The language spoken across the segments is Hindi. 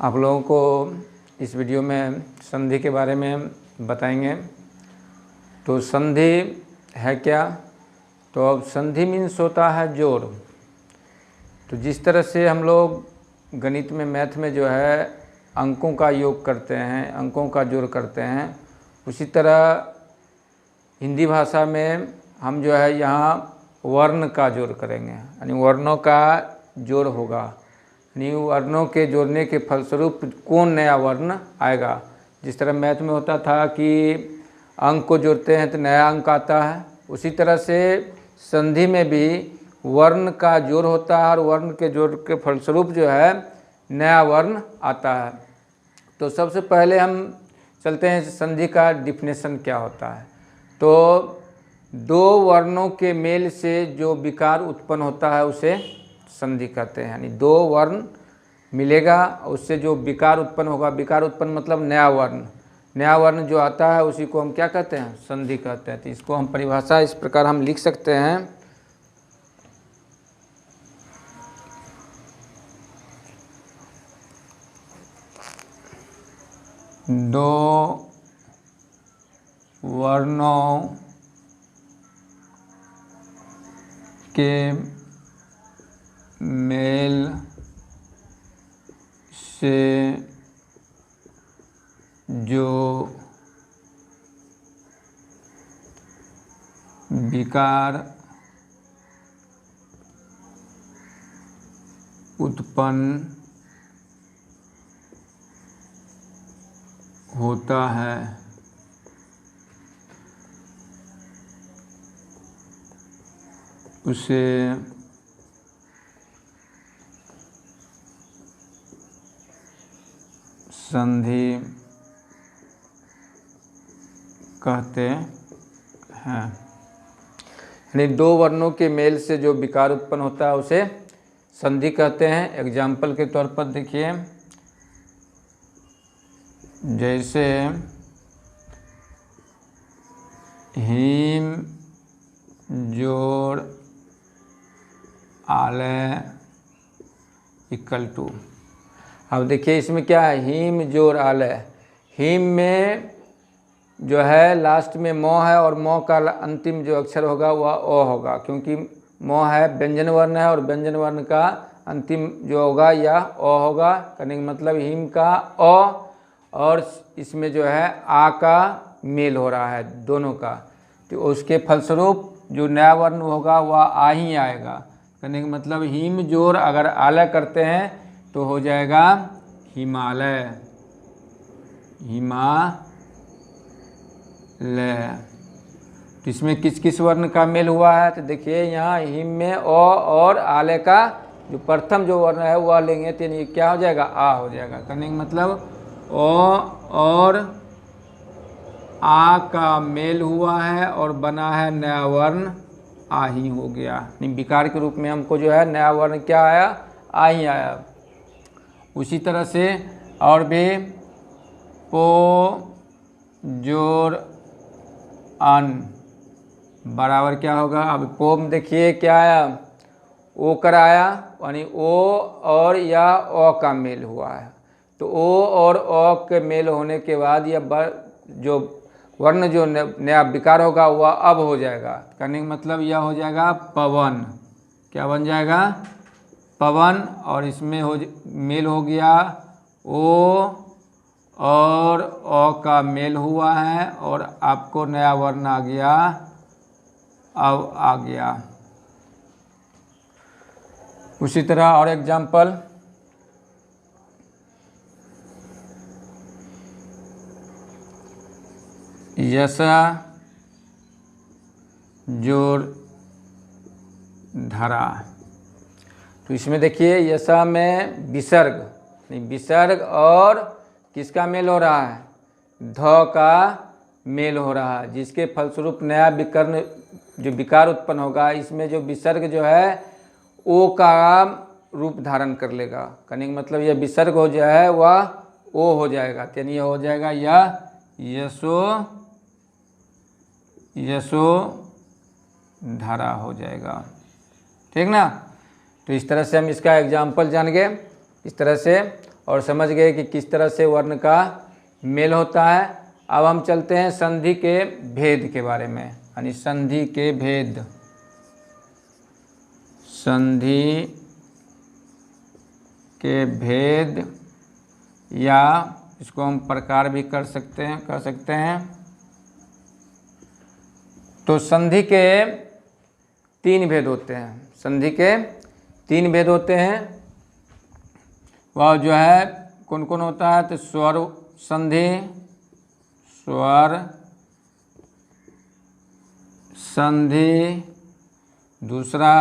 आप लोगों को इस वीडियो में संधि के बारे में बताएंगे। तो संधि है क्या? तो अब संधि मीन्स होता है जोड़। तो जिस तरह से हम लोग गणित में, मैथ में जो है अंकों का योग करते हैं, अंकों का जोड़ करते हैं, उसी तरह हिंदी भाषा में हम जो है यहाँ वर्ण का जोड़ करेंगे, यानी वर्णों का जोड़ होगा। यानी वर्णों के जोड़ने के फलस्वरूप कौन नया वर्ण आएगा। जिस तरह मैथ में होता था कि अंक को जोड़ते हैं तो नया अंक आता है, उसी तरह से संधि में भी वर्ण का जोड़ होता है और वर्ण के जोड़ के फलस्वरूप जो है नया वर्ण आता है। तो सबसे पहले हम चलते हैं संधि का डिफिनेशन क्या होता है। तो दो वर्णों के मेल से जो विकार उत्पन्न होता है उसे संधि कहते हैं। यानी दो वर्ण मिलेगा, उससे जो विकार उत्पन्न होगा, विकार उत्पन्न मतलब नया वर्ण, नया वर्ण जो आता है उसी को हम क्या कहते हैं? संधि कहते हैं। तो इसको हम परिभाषा इस प्रकार हम लिख सकते हैं, दो वर्णों के मेल से जो विकार उत्पन्न होता है उसे संधि कहते हैं। यानी दो वर्णों के मेल से जो विकार उत्पन्न होता है उसे संधि कहते हैं। एग्जाम्पल के तौर पर देखिए, जैसे हिम जोड़ आलय इक्वल टू। अब देखिए इसमें क्या है, हिम जोड़ आलय। हिम में जो है लास्ट में मौ है और मौ का अंतिम जो अक्षर होगा वह ओ होगा, क्योंकि मौ है व्यंजन वर्ण है और व्यंजन वर्ण का अंतिम जो होगा या ओ होगा। कहने का मतलब हिम का ओ और इसमें जो है आ का मेल हो रहा है दोनों का, तो उसके फलस्वरूप जो नया वर्ण होगा वह आ ही आएगा। कहने का मतलब हिम जोड़ अगर आलय करते हैं तो हो जाएगा हिमालय, हिमालय। तो इसमें किस किस वर्ण का मेल हुआ है? तो देखिए यहाँ हिम में ओ और आलय का जो प्रथम जो वर्ण है वह लेंगे तो ये क्या हो जाएगा? आ हो जाएगा। कहने का मतलब ओ और आ का मेल हुआ है और बना है नया वर्ण आ ही हो गया। विकार के रूप में हमको जो है नया वर्ण क्या आया? आ ही आया। उसी तरह से और भी पो जोड़ अन बराबर क्या होगा? अब पो में देखिए क्या आया? ओ कर आया, यानी ओ और या ओ का मेल हुआ है। तो ओ और ओ के मेल होने के बाद यह जो वर्ण जो नया विकार होगा वह अब हो जाएगा। कहने का मतलब यह हो जाएगा पवन। क्या बन जाएगा? पवन। और इसमें मेल हो गया ओ और ओ का मेल हुआ है और आपको नया वर्ण आ गया, अब आ गया। उसी तरह और एग्जाम्पल, यशा जोड़ धरा। तो इसमें देखिए यशा में विसर्ग, विसर्ग और किसका मेल हो रहा है? ध का मेल हो रहा है, जिसके फलस्वरूप नया विकर्ण जो विकार उत्पन्न होगा इसमें जो विसर्ग जो है ओ का रूप धारण कर लेगा। कहने का मतलब यह विसर्ग हो जाए वह ओ हो जाएगा, यानी यह हो जाएगा यह यशो धरा हो जाएगा। ठीक ना? तो इस तरह से हम इसका एग्जाम्पल जान गए। इस तरह से और समझ गए कि किस तरह से वर्ण का मेल होता है। अब हम चलते हैं संधि के भेद के बारे में, यानी संधि के भेद। संधि के भेद या इसको हम प्रकार भी कर सकते हैं। तो संधि के 3 भेद होते हैं। संधि के 3 भेद होते हैं। वह जो है कौन कौन होता है? तो स्वर संधि, स्वर संधि, दूसरा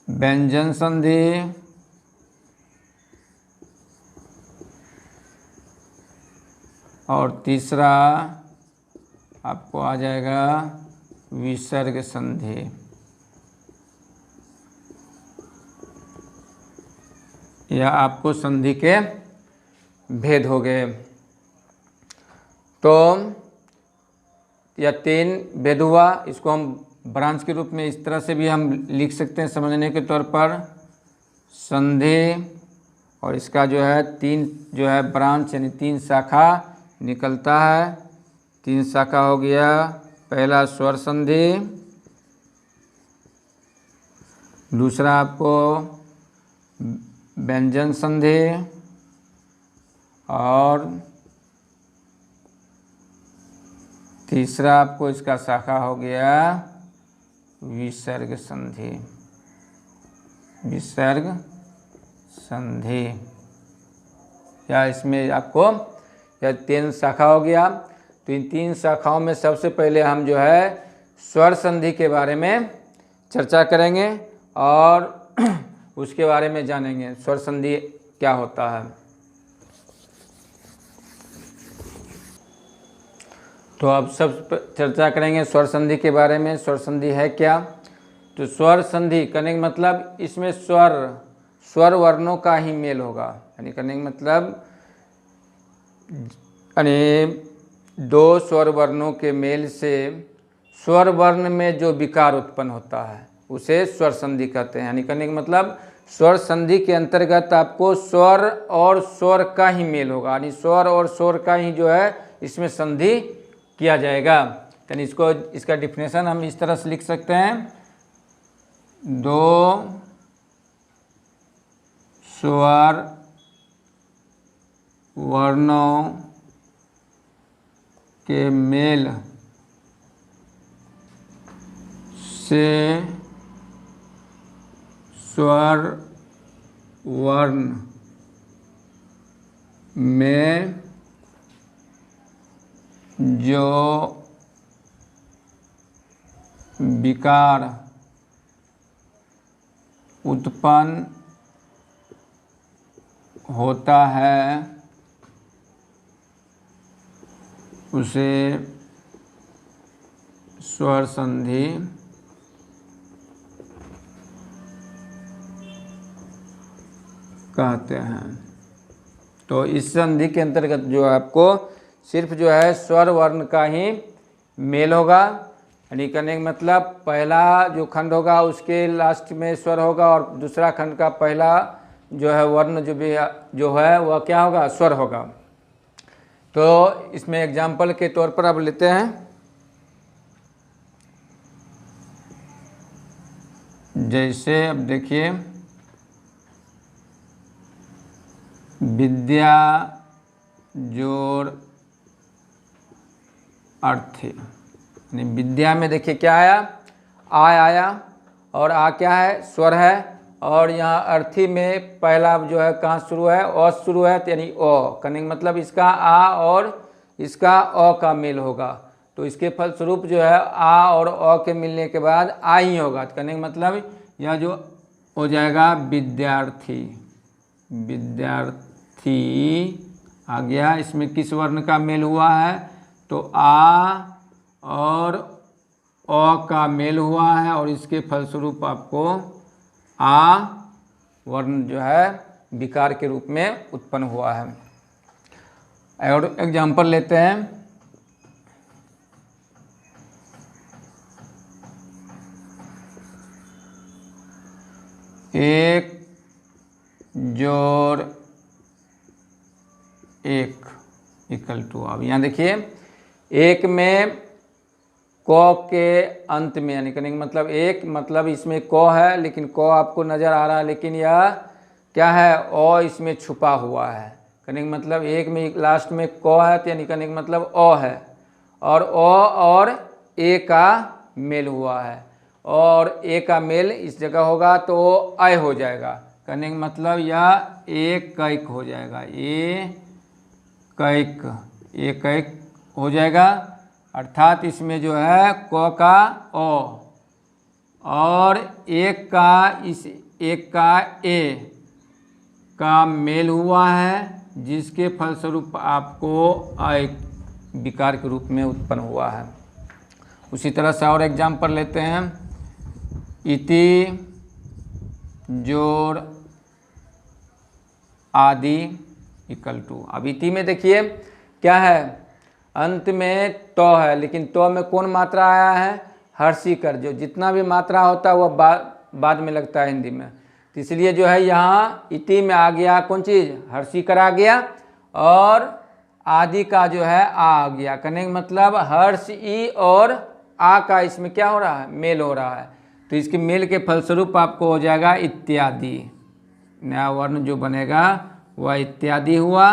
व्यंजन संधि, और तीसरा आपको आ जाएगा विसर्ग संधि। यह आपको संधि के भेद हो गए। तो यह 3 भेद हुआ। इसको हम ब्रांच के रूप में इस तरह से भी हम लिख सकते हैं समझने के तौर पर, संधि, और इसका जो है 3 जो है ब्रांच यानी 3 शाखा निकलता है। 3 शाखा हो गया। पहला स्वर संधि, दूसरा आपको व्यंजन संधि, और तीसरा आपको इसका शाखा हो गया विसर्ग संधि। विसर्ग संधि, या इसमें आपको यह 3 शाखा हो गया। तो इन 3 शाखाओं में सबसे पहले हम जो है स्वर संधि के बारे में चर्चा करेंगे और उसके बारे में जानेंगे स्वर संधि क्या होता है। तो अब सब चर्चा करेंगे स्वर संधि के बारे में। स्वर संधि है क्या? तो स्वर संधि करने का मतलब इसमें स्वर वर्णों का ही मेल होगा। यानी करने का मतलब यानी 2 स्वर वर्णों के मेल से स्वर वर्ण में जो विकार उत्पन्न होता है उसे स्वर संधि कहते हैं। यानी करने का मतलब स्वर संधि के अंतर्गत आपको स्वर और स्वर का ही मेल होगा, यानी स्वर और स्वर का ही जो है इसमें संधि किया जाएगा। यानी इसका डिफिनेशन हम इस तरह से लिख सकते हैं, 2 स्वर वर्णों के मेल से स्वर वर्ण में जो विकार उत्पन्न होता है उसे स्वर संधि कहते हैं। तो इस संधि के अंतर्गत जो आपको सिर्फ जो है स्वर वर्ण का ही मेल होगा। यानी करने का मतलब पहला जो खंड होगा उसके लास्ट में स्वर होगा और दूसरा खंड का पहला जो है वर्ण जो है वह क्या होगा? स्वर होगा। तो इसमें एग्जाम्पल के तौर पर अब लेते हैं, जैसे अब देखिए विद्या जोड़ अर्थी। यानी विद्या में देखिए क्या आया? आ आया, और आ क्या है? स्वर है। और यहाँ अर्थी में पहला जो है कहाँ शुरू है? अ शुरू है, यानी अ करने का मतलब इसका आ और इसका अ का मेल होगा। तो इसके फलस्वरूप जो है आ और अ के मिलने के बाद आ ही होगा। तो करने का मतलब यह जो हो जाएगा विद्यार्थी। विद्यार्थी आ गया। इसमें किस वर्ण का मेल हुआ है? तो आ और अ का मेल हुआ है और इसके फलस्वरूप आपको आ वर्ण जो है विकार के रूप में उत्पन्न हुआ है। और एग्जाम्पल लेते हैं, एक जोड़ 1 इक्वल टू, अब यहाँ देखिए 1 में क के अंत में, यानी कहने का मतलब 1 मतलब इसमें क है, लेकिन क आपको नज़र आ रहा है, लेकिन यह क्या है, अ इसमें छुपा हुआ है। कहने का मतलब 1 में लास्ट में क है, तो यानी कहने का मतलब अ है, और अ और ए का मेल हुआ है, और ए का मेल इस जगह होगा तो अय हो जाएगा। कहने का मतलब यह एक कैक हो जाएगा, ए कैक हो जाएगा, अर्थात इसमें जो है क का अ और एक का इस एक का ए का मेल हुआ है, जिसके फलस्वरूप आपको अय विकार के रूप में उत्पन्न हुआ है। उसी तरह से और एग्जाम्पल लेते हैं, इति जोड़ आदि इक्वल टू। अब इति में देखिए क्या है, अंत में तो है, लेकिन तो में कौन मात्रा आया है, हर्षिकर। जो जितना भी मात्रा होता है वह बाद में लगता है हिंदी में, तो इसलिए जो है यहाँ इति में आ गया कौन चीज़, हर्षिकर आ गया, और आदि का जो है आ गया। कहने का मतलब हर्ष ई और आ का इसमें क्या हो रहा है, मेल हो रहा है, तो इसके मेल के फलस्वरूप आपको हो जाएगा इत्यादि। नया वर्ण जो बनेगा वह इत्यादि हुआ,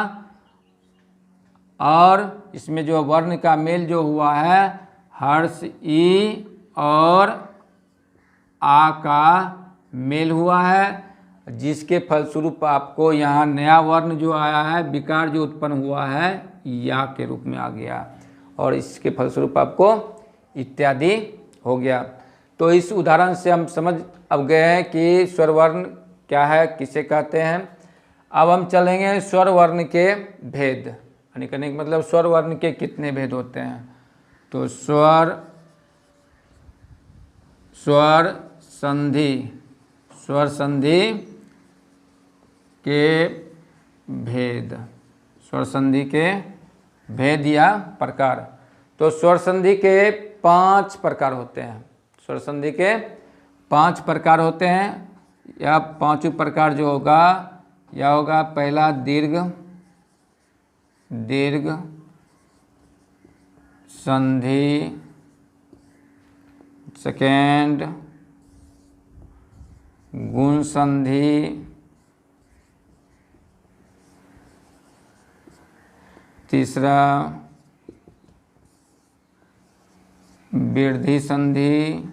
और इसमें जो वर्ण का मेल जो हुआ है हर्ष ई और आ का मेल हुआ है, जिसके फलस्वरूप आपको यहाँ नया वर्ण जो आया है, विकार जो उत्पन्न हुआ है, या के रूप में आ गया, और इसके फलस्वरूप आपको इत्यादि हो गया। तो इस उदाहरण से हम समझ अब गए हैं कि स्वर वर्ण क्या है, किसे कहते हैं। अब हम चलेंगे स्वर वर्ण के भेद, यानी कहने का मतलब स्वर वर्ण के कितने भेद होते हैं। तो स्वर संधि के भेद, स्वर संधि के भेद या प्रकार। तो स्वर संधि के 5 प्रकार होते हैं, स्वर संधि के 5 प्रकार होते हैं। यह 5 प्रकार जो होगा, यह होगा पहला दीर्घ संधि, सेकेंड गुण संधि, तीसरा वृद्धि संधि,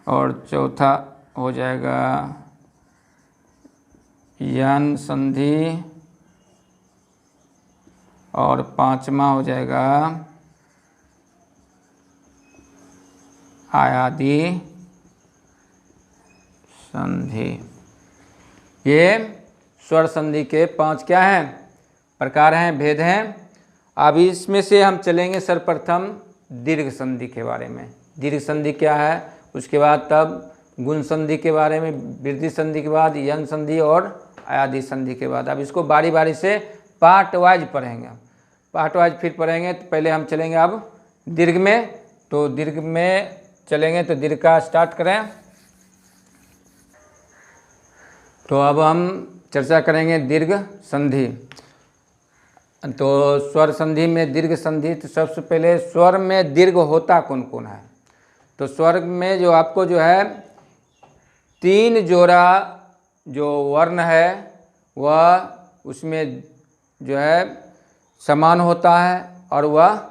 और चौथा हो जाएगा यन संधि, और 5वां हो जाएगा आयादी संधि। ये स्वर संधि के 5 क्या हैं, प्रकार हैं, भेद हैं। अब इसमें से हम चलेंगे सर्वप्रथम दीर्घ संधि के बारे में। दीर्घ संधि क्या है, उसके बाद तब गुण संधि के बारे में, वृद्धि संधि के बाद यन संधि और आयादी संधि के बाद। अब इसको बारी बारी से पार्ट वाइज पढ़ेंगे, पार्ट वाइज फिर पढ़ेंगे। तो पहले हम चलेंगे अब दीर्घ में। तो दीर्घ में चलेंगे, तो दीर्घ का स्टार्ट करें। तो अब हम चर्चा करेंगे दीर्घ संधि। तो स्वर संधि में दीर्घ संधि, तो सबसे पहले स्वर में दीर्घ होता कौन कौन है। तो स्वर में जो आपको जो है 3 जोड़ा जो वर्ण है वह उसमें जो है समान होता है, और वह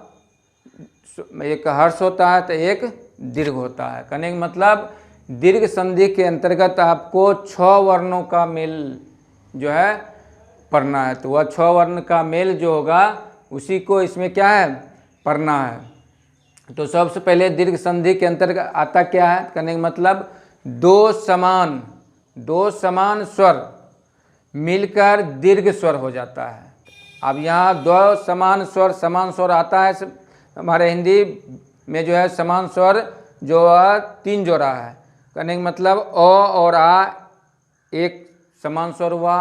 एक हर्ष होता है तो एक दीर्घ होता है। कहने का मतलब दीर्घ संधि के अंतर्गत आपको 6 वर्णों का मेल जो है पढ़ना है। तो वह 6 वर्ण का मेल जो होगा उसी को इसमें क्या है, पढ़ना है। तो सबसे पहले दीर्घ संधि के अंतर्गत आता क्या है, कहने का मतलब 2 समान स्वर मिलकर दीर्घ स्वर हो जाता है। अब यहाँ 2 समान स्वर आता है हमारे हिंदी में, जो है समान स्वर जो 3 जोड़ा है। कहने का मतलब अ और आ एक समान स्वर हुआ,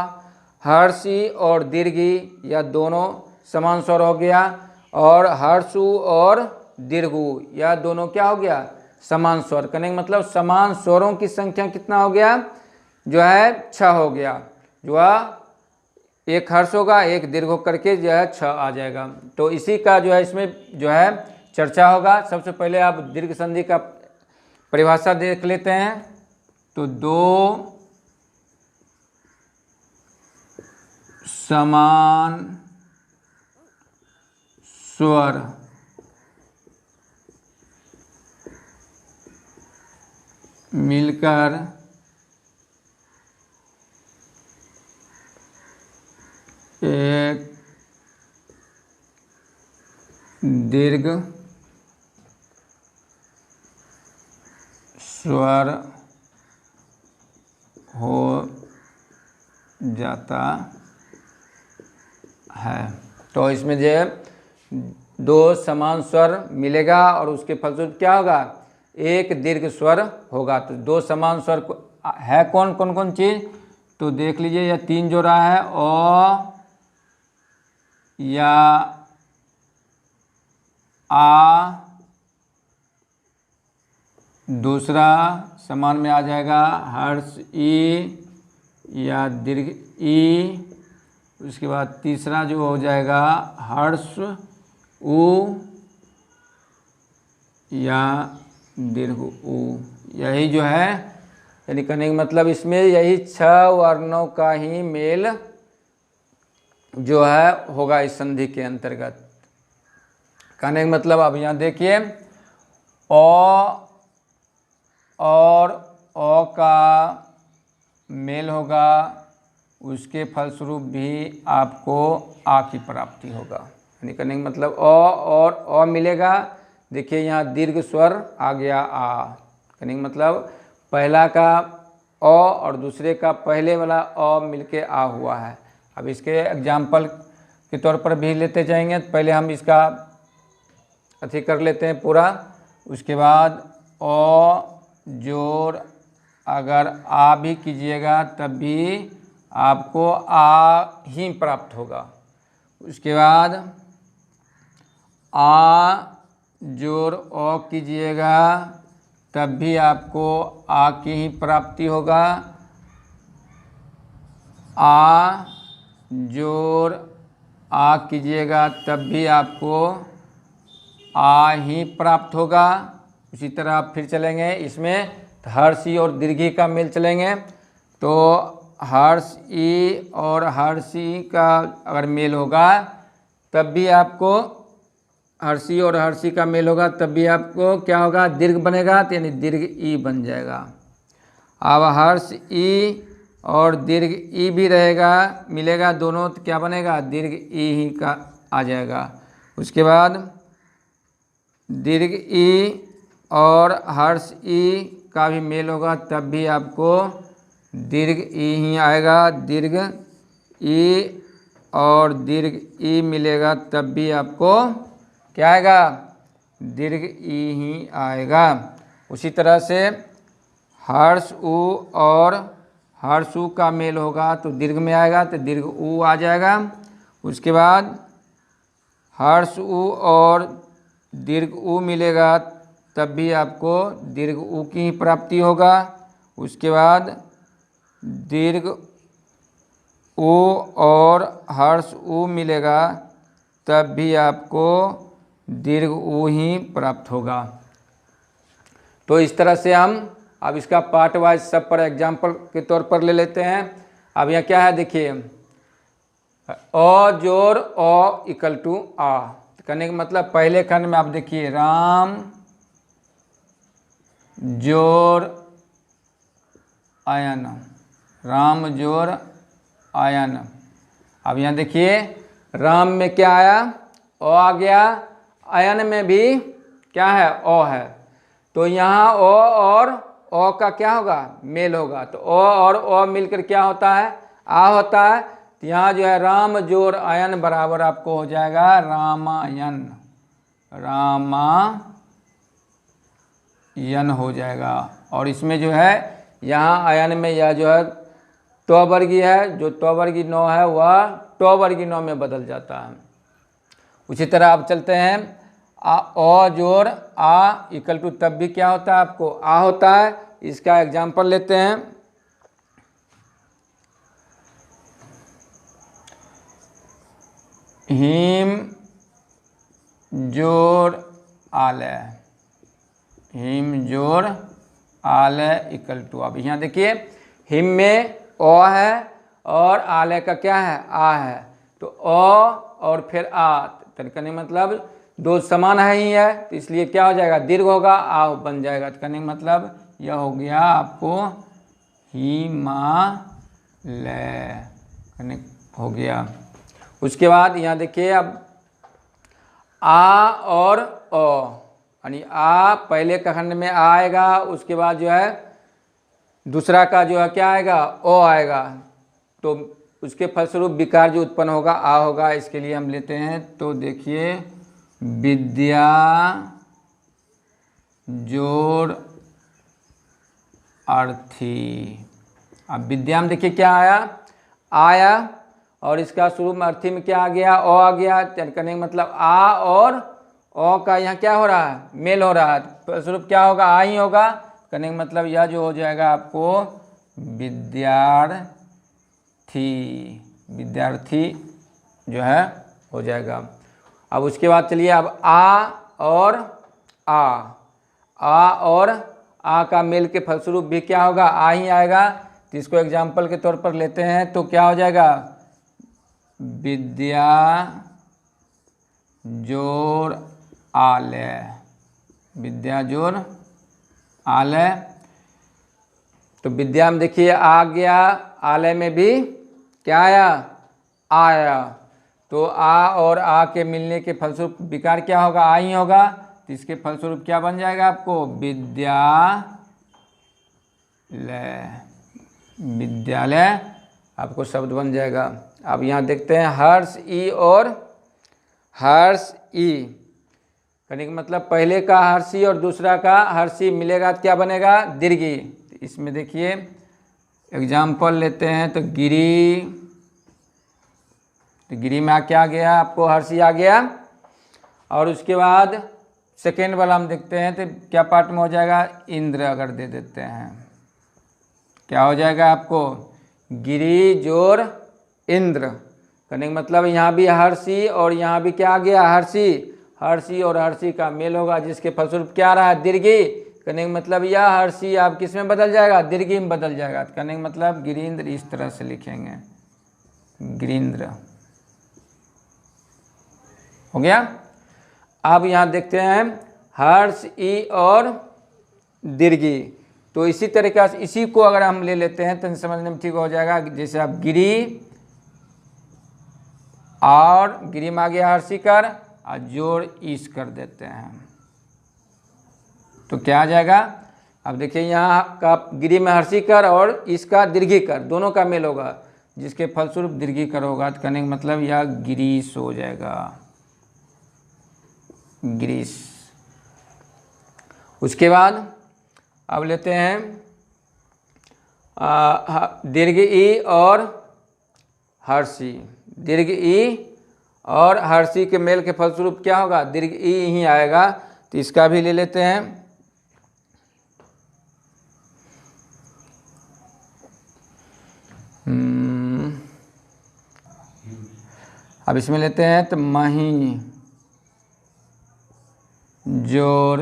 हर्षी और दीर्घी यह दोनों समान स्वर हो गया, और हर्षु और दीर्घु यह दोनों क्या हो गया, समान स्वर। कहने का मतलब समान स्वरों की संख्या कितना हो गया, जो है 6 हो गया। जो है एक हर्ष होगा, एक दीर्घ होकर के जो है 6 आ जाएगा। तो इसी का जो है इसमें जो है चर्चा होगा। सबसे पहले आप दीर्घ संधि का परिभाषा देख लेते हैं। तो दो समान स्वर मिलकर एक दीर्घ स्वर हो जाता है। तो इसमें जो है दो समान स्वर मिलेगा और उसके फलस्वरूप क्या होगा, एक दीर्घ स्वर होगा। तो दो समान स्वर है कौन कौन कौन चीज, तो देख लीजिए यह 3 जो रहा है, अ या आ, दूसरा समान में आ जाएगा हर्ष ई या दीर्घ ई। उसके बाद तीसरा जो हो जाएगा हर्ष उ या दीर्घ उ। यही जो है यानी कहने का मतलब इसमें यही 6 वर्णों का ही मेल जो है होगा इस संधि के अंतर्गत। कहने का मतलब अब यहाँ देखिए अ और अ का मेल होगा, उसके फलस्वरूप भी आपको आ की प्राप्ति होगा। यानी कहने का मतलब अ और अ मिलेगा। देखिए यहाँ दीर्घ स्वर आ गया आ। कहने का मतलब पहला का अ और दूसरे का पहले वाला अ मिलके आ हुआ है। अब इसके एग्जाम्पल के तौर पर भी लेते जाएंगे। पहले हम इसका अथी कर लेते हैं पूरा, उसके बाद अ जोड़ अगर आ भी कीजिएगा तब भी आपको आ ही प्राप्त होगा। उसके बाद आ जोड़ अ कीजिएगा तब भी आपको आ की ही प्राप्ति होगा। आ जोड़ आ कीजिएगा तब भी आपको आ ही प्राप्त होगा। उसी तरह आप फिर चलेंगे इसमें हर्षी और दीर्घी का मेल चलेंगे। तो हर्ष ई और हर्षी का अगर मेल होगा तब भी आपको हर्षी और हर्षी का मेल होगा तब भी आपको क्या होगा, दीर्घ बनेगा। तो यानी दीर्घ ई बन जाएगा। अब हर्ष ई और दीर्घ ई भी रहेगा, मिलेगा दोनों, तो क्या बनेगा, दीर्घ ई ही का आ जाएगा। उसके बाद दीर्घ ई और हर्ष ई का भी मेल होगा तब भी आपको दीर्घ ई ही आएगा। दीर्घ ई और दीर्घ ई मिलेगा तब भी आपको क्या आएगा, दीर्घ ई ही आएगा। उसी तरह से हर्ष उ और हर्ष उ का मेल होगा तो दीर्घ में आएगा, तो दीर्घ उ आ जाएगा। उसके बाद हर्ष उ और दीर्घ उ मिलेगा तब भी आपको दीर्घ उ की ही प्राप्ति होगा। उसके बाद दीर्घ उ और हर्ष उ मिलेगा तब भी आपको दीर्घ उ ही प्राप्त होगा। तो इस तरह से हम अब इसका पार्ट वाइज सब पर एग्जाम्पल के तौर पर ले लेते हैं। अब यहाँ क्या है देखिए, अ जोड़ अ इक्वल टू आ। कहने का मतलब पहले खंड में आप देखिए राम जोड़ आयन, राम जोड़ आयन। अब यहाँ देखिए राम में क्या आया, अ आ गया, आयन में भी क्या है, अ है। तो यहाँ अ और अ का क्या होगा, मेल होगा। तो अ और अ मिलकर क्या होता है, आ होता है। तो यहाँ जो है राम जोड़ आयन बराबर आपको हो जाएगा रामायण, रामायण हो जाएगा। और इसमें जो है यहाँ आयन में यह जो है ट वर्गीय है, जो ट वर्गीय नौ है वह ट वर्गीय नौ में बदल जाता है। उसी तरह आप चलते हैं अ जोड़ आ इक्वल टू तब भी क्या होता है आपको आ होता है। इसका एग्जाम्पल लेते हैं। हिम जोड़ आलय, हिम जोड़ आलय इक्वल टू, अब यहाँ देखिए हिम में अ है और आलय का क्या है आ है, तो अ और फिर आ, तो कहने मतलब दो समान है ही है, तो इसलिए क्या हो जाएगा दीर्घ होगा आ बन जाएगा। तो कहने मतलब यह हो गया आपको हिमालय, कहने हो गया। उसके बाद यहाँ देखिए अब आ और अ, यानी आ पहले का खंड में आएगा, उसके बाद जो है दूसरा का जो है क्या आएगा ओ आएगा, तो उसके फलस्वरूप विकार जो उत्पन्न होगा आ होगा। इसके लिए हम लेते हैं, तो देखिए विद्या जोड़ अर्थी। अब विद्या में देखिए क्या आया और इसका शुरू में अर्थी में क्या आ गया ओ आ गया, कहने का मतलब आ और ओ का यहाँ क्या हो रहा है मेल हो रहा है, फलस्वरूप क्या होगा आ ही होगा। कहने का मतलब यह जो हो जाएगा आपको विद्यार्थी जो है हो जाएगा। अब उसके बाद चलिए अब आ और आ का मेल के फलस्वरूप भी क्या होगा आ ही आएगा। तो इसको एग्जाम्पल के तौर पर लेते हैं, तो क्या हो जाएगा विद्या जोड़ आलय, विद्या जोड़ आलय। तो विद्या में देखिए आ गया, आलय में भी क्या आया, तो आ और आ के मिलने के फलस्वरूप विकार क्या होगा आ ही होगा। तो इसके फलस्वरूप क्या बन जाएगा आपको विद्यालय आपको शब्द बन जाएगा। अब यहाँ देखते हैं हर्ष ई और हर्ष ई, कहने का मतलब पहले का हर्षी और दूसरा का हर्षी मिलेगा तो क्या बनेगा दीर्घी। इसमें देखिए एग्जाम्पल लेते हैं, तो गिरी में क्या आ गया आपको हर्षी आ गया, और उसके बाद सेकेंड वाला हम देखते हैं तो क्या पार्ट में हो जाएगा इंद्र, अगर दे देते हैं क्या हो जाएगा आपको गिरी जोड़ इंद्र। कहने का मतलब यहाँ भी हर्षी और यहाँ भी क्या आ गया हर्षी और हर्षी का मेल होगा, जिसके फलस्वरूप क्या आ रहा है दीर्घी। कहने का मतलब यह हर्षी आप किस में बदल जाएगा दीर्घी में बदल जाएगा। कहने का मतलब गिरीन्द्र इस तरह से लिखेंगे गिरीन्द्र हो गया। अब यहाँ देखते हैं हर्ष ई और दीर्घी, तो इसी तरीके से इसी को अगर हम ले लेते हैं तो समझने में ठीक हो जाएगा। जैसे आप गिरी और गिरी में आ गया हर्षी कर और जोड़ ईस कर देते हैं, तो क्या आ जाएगा। अब देखिए यहाँ का गिरी में हर्षी कर और इसका दीर्घी कर दोनों का मेल होगा, जिसके फलस्वरूप दीर्घी कर होगा। तो कहने का मतलब यह गिरीश हो जाएगा गिरीश। उसके बाद अब लेते हैं दीर्घ ई और हर्षी, दीर्घ ई और हर्षी के मेल के फलस्वरूप क्या होगा दीर्घ ई ही आएगा। तो इसका भी ले लेते हैं, अब इसमें लेते हैं तो मही जोड़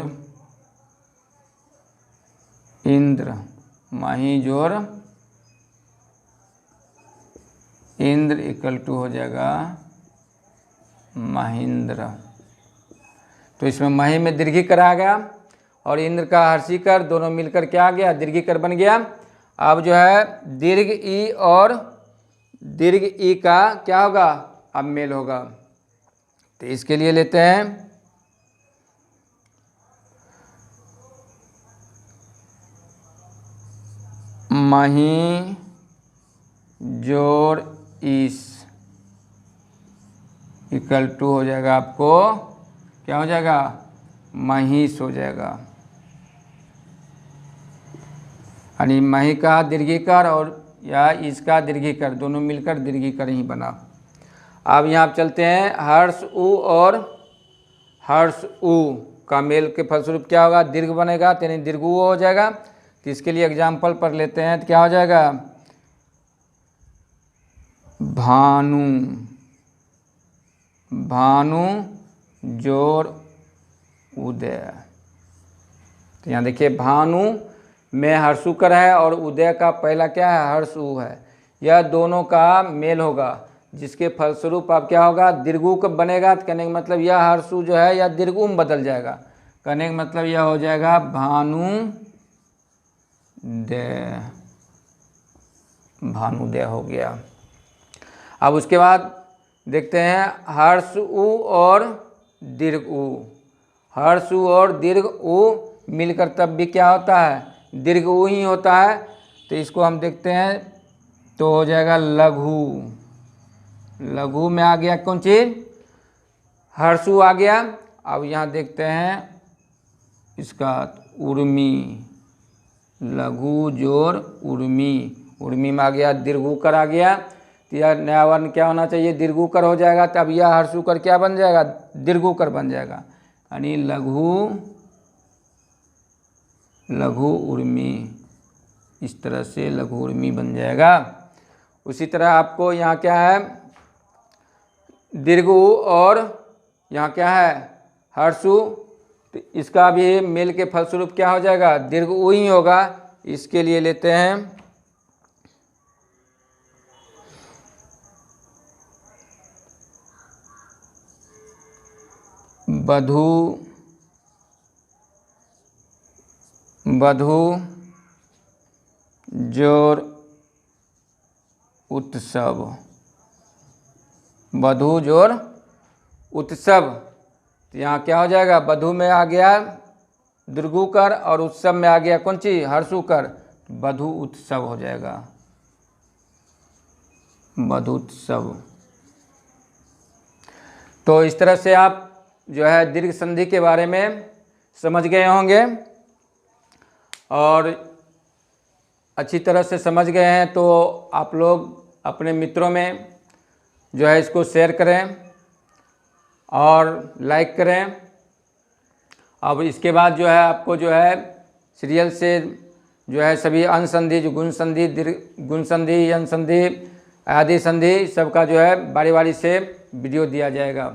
इंद्र, मही जोड़ इंद्र इक्वल टू हो जाएगा महेंद्र। तो इसमें मही में दीर्घी कर आ गया और इंद्र का हर्षी कर दोनों मिलकर क्या आ गया दीर्घी कर बन गया। अब जो है दीर्घ ई और दीर्घ ई का क्या होगा अब मेल होगा। तो इसके लिए लेते हैं मही जोड़ ईस इक्वल टू हो जाएगा आपको क्या हो जाएगा महिष हो जाएगा, यानी मही का दीर्घीकर और या इसका दीर्घीकर दोनों मिलकर दीर्घीकर ही बना। अब यहाँ चलते हैं हर्ष उ और हर्ष उ का मेल के फलस्वरूप क्या होगा, दीर्घ बनेगा, तो यानी दीर्घ उ हो जाएगा। तो इसके लिए एग्जाम्पल पर लेते हैं, तो क्या हो जाएगा, भानु, भानु जोर उदय। तो यहाँ देखिए भानु में हर्षुकर है और उदय का पहला क्या है, हर्ष उ है। यह दोनों का मेल होगा, जिसके फलस्वरूप अब क्या होगा, दीर्घु कब बनेगा। तो कहने का मतलब यह हर्षु जो है यह दीर्घु में बदल जाएगा। कहने का मतलब यह हो जाएगा भानुदय, भानुदय हो गया। अब उसके बाद देखते हैं हर्ष उ और दीर्घ उ। हर्ष उ और दीर्घ उ मिलकर तब भी क्या होता है, दीर्घ उ ही होता है। तो इसको हम देखते हैं, तो हो जाएगा लघु। लघु में आ गया कौन चीज, हर्ष उ आ गया। अब यहाँ देखते हैं इसका उर्मी, लघु जोर उर्मी, उर्मी में आ गया दीर्घुकर आ गया। तो यह नया वर्ण क्या होना चाहिए, दीर्घुकर हो जाएगा। तब यह हर्षुकर क्या बन जाएगा, दीर्घुकर बन जाएगा, यानी लघु, लघु उर्मी। इस तरह से लघु उर्मी बन जाएगा। उसी तरह आपको यहाँ क्या है, दीर्घ उ और यहाँ क्या है, हर्षु। तो इसका भी मेल के फलस्वरूप क्या हो जाएगा, दीर्घ उ ही होगा। इसके लिए लेते हैं बधु, बधु जोर उत्सव, बधु जोर उत्सव। तो यहाँ क्या हो जाएगा, बधु में आ गया दीर्घुकर और उत्सव में आ गया कौन सी, हर्षुकर। बधु उत्सव हो जाएगा, बधु उत्सव। तो इस तरह से आप जो है दीर्घ संधि के बारे में समझ गए होंगे और अच्छी तरह से समझ गए हैं। तो आप लोग अपने मित्रों में जो है इसको शेयर करें और लाइक करें। अब इसके बाद जो है आपको जो है सीरियल से जो है सभी अंश संधि, जो गुण संधि, गुण संधि, यन संधि, आदि संधि सबका जो है बारी बारी से वीडियो दिया जाएगा।